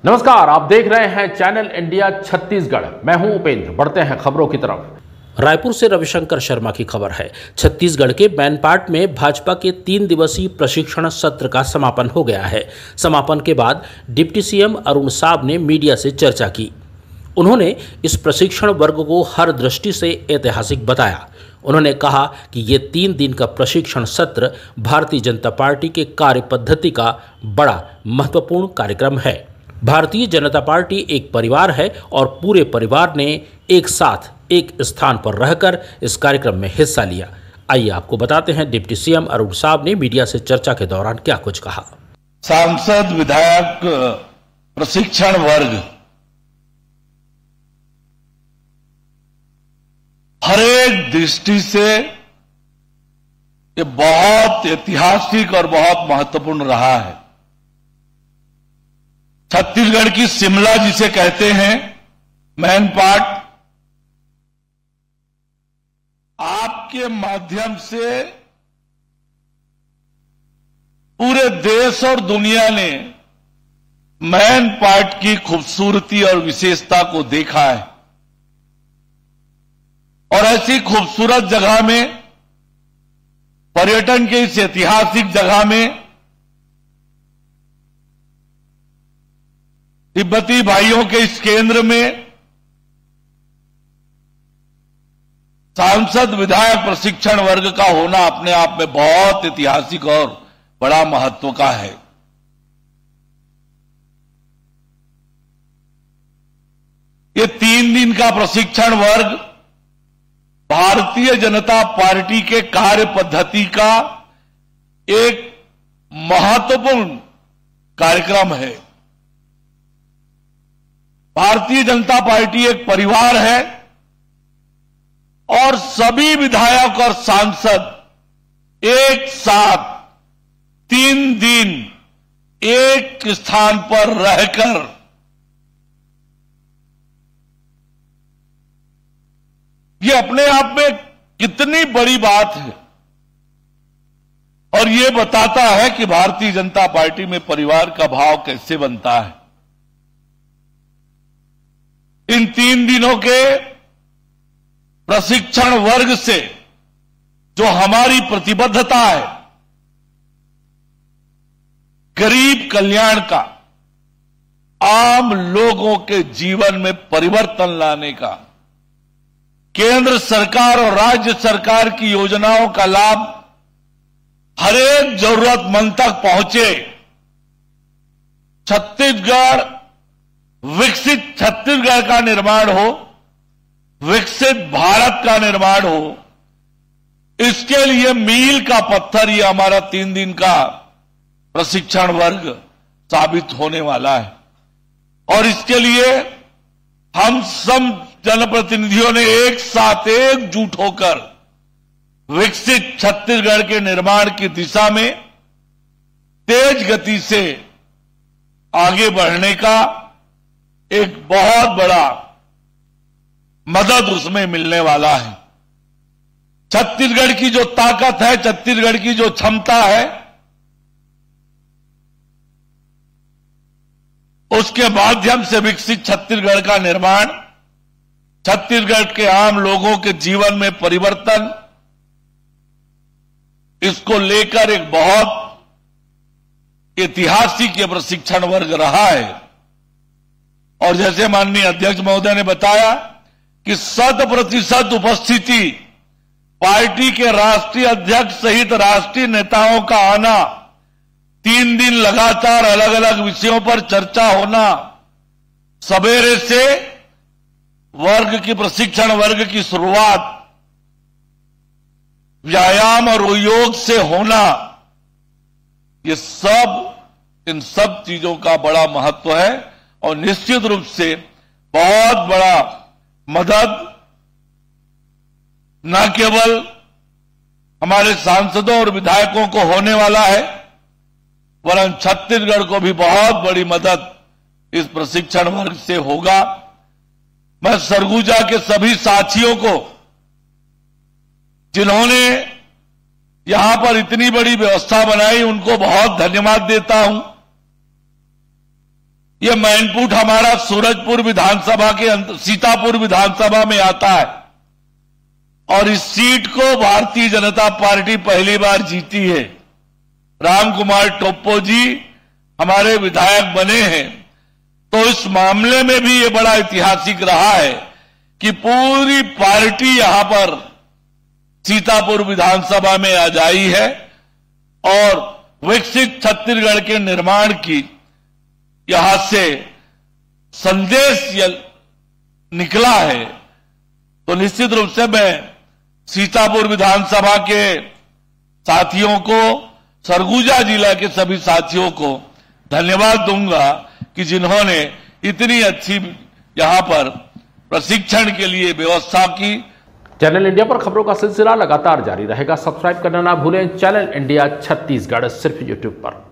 नमस्कार, आप देख रहे हैं चैनल इंडिया छत्तीसगढ़। मैं हूं उपेंद्र। बढ़ते हैं खबरों की तरफ। रायपुर से रविशंकर शर्मा की खबर है। छत्तीसगढ़ के मैनपाट में भाजपा के 3 दिवसीय प्रशिक्षण सत्र का समापन हो गया है। समापन के बाद डिप्टी सीएम अरुण साव ने मीडिया से चर्चा की। उन्होंने इस प्रशिक्षण वर्ग को हर दृष्टि से ऐतिहासिक बताया। उन्होंने कहा कि ये 3 दिन का प्रशिक्षण सत्र भारतीय जनता पार्टी के कार्य पद्धति का बड़ा महत्वपूर्ण कार्यक्रम है। भारतीय जनता पार्टी एक परिवार है और पूरे परिवार ने एक साथ एक स्थान पर रहकर इस कार्यक्रम में हिस्सा लिया। आइए आपको बताते हैं डिप्टी सीएम अरुण साव ने मीडिया से चर्चा के दौरान क्या कुछ कहा। सांसद विधायक प्रशिक्षण वर्ग हर एक दृष्टि से ये बहुत ऐतिहासिक और बहुत महत्वपूर्ण रहा है। छत्तीसगढ़ की शिमला जिसे कहते हैं मैनपाट, आपके माध्यम से पूरे देश और दुनिया ने मैनपाट की खूबसूरती और विशेषता को देखा है और ऐसी खूबसूरत जगह में, पर्यटन के इस ऐतिहासिक जगह में तिब्बती भाइयों के इस केंद्र में सांसद विधायक प्रशिक्षण वर्ग का होना अपने आप में बहुत ऐतिहासिक और बड़ा महत्व का है। ये 3 दिन का प्रशिक्षण वर्ग भारतीय जनता पार्टी के कार्य पद्धति का एक महत्वपूर्ण कार्यक्रम है। भारतीय जनता पार्टी एक परिवार है और सभी विधायक और सांसद एक साथ 3 दिन एक स्थान पर रहकर ये अपने आप में कितनी बड़ी बात है और ये बताता है कि भारतीय जनता पार्टी में परिवार का भाव कैसे बनता है। इन 3 दिनों के प्रशिक्षण वर्ग से जो हमारी प्रतिबद्धता है गरीब कल्याण का, आम लोगों के जीवन में परिवर्तन लाने का, केंद्र सरकार और राज्य सरकार की योजनाओं का लाभ हर एक जरूरतमंद तक पहुंचे, छत्तीसगढ़ विकसित छत्तीसगढ़ का निर्माण हो, विकसित भारत का निर्माण हो, इसके लिए मील का पत्थर ये हमारा 3 दिन का प्रशिक्षण वर्ग साबित होने वाला है। और इसके लिए हम सब जनप्रतिनिधियों ने एक साथ एकजुट होकर विकसित छत्तीसगढ़ के निर्माण की दिशा में तेज गति से आगे बढ़ने का एक बहुत बड़ा मदद उसमें मिलने वाला है। छत्तीसगढ़ की जो ताकत है, छत्तीसगढ़ की जो क्षमता है, उसके माध्यम से विकसित छत्तीसगढ़ का निर्माण, छत्तीसगढ़ के आम लोगों के जीवन में परिवर्तन, इसको लेकर एक बहुत ऐतिहासिक ये प्रशिक्षण वर्ग रहा है। और जैसे माननीय अध्यक्ष महोदय ने बताया कि 100% उपस्थिति, पार्टी के राष्ट्रीय अध्यक्ष सहित राष्ट्रीय नेताओं का आना, 3 दिन लगातार अलग अलग विषयों पर चर्चा होना, सवेरे से वर्ग की प्रशिक्षण वर्ग की शुरुआत व्यायाम और योग से होना, ये सब इन सब चीजों का बड़ा महत्व है और निश्चित रूप से बहुत बड़ा मदद न केवल हमारे सांसदों और विधायकों को होने वाला है, वरन छत्तीसगढ़ को भी बहुत बड़ी मदद इस प्रशिक्षण वर्ग से होगा। मैं सरगुजा के सभी साथियों को, जिन्होंने यहां पर इतनी बड़ी व्यवस्था बनाई, उनको बहुत धन्यवाद देता हूं। ये मैनपुट हमारा सूरजपुर विधानसभा के सीतापुर विधानसभा में आता है और इस सीट को भारतीय जनता पार्टी पहली बार जीती है। राम कुमार टोप्पो जी हमारे विधायक बने हैं, तो इस मामले में भी ये बड़ा ऐतिहासिक रहा है कि पूरी पार्टी यहां पर सीतापुर विधानसभा में आ जाई है और विकसित छत्तीसगढ़ के निर्माण की यहां से संदेश निकला है। तो निश्चित रूप से मैं सीतापुर विधानसभा के साथियों को, सरगुजा जिला के सभी साथियों को धन्यवाद दूंगा कि जिन्होंने इतनी अच्छी यहां पर प्रशिक्षण के लिए व्यवस्था की। चैनल इंडिया पर खबरों का सिलसिला लगातार जारी रहेगा। सब्सक्राइब करना ना भूलें चैनल इंडिया छत्तीसगढ़, सिर्फ यूट्यूब पर।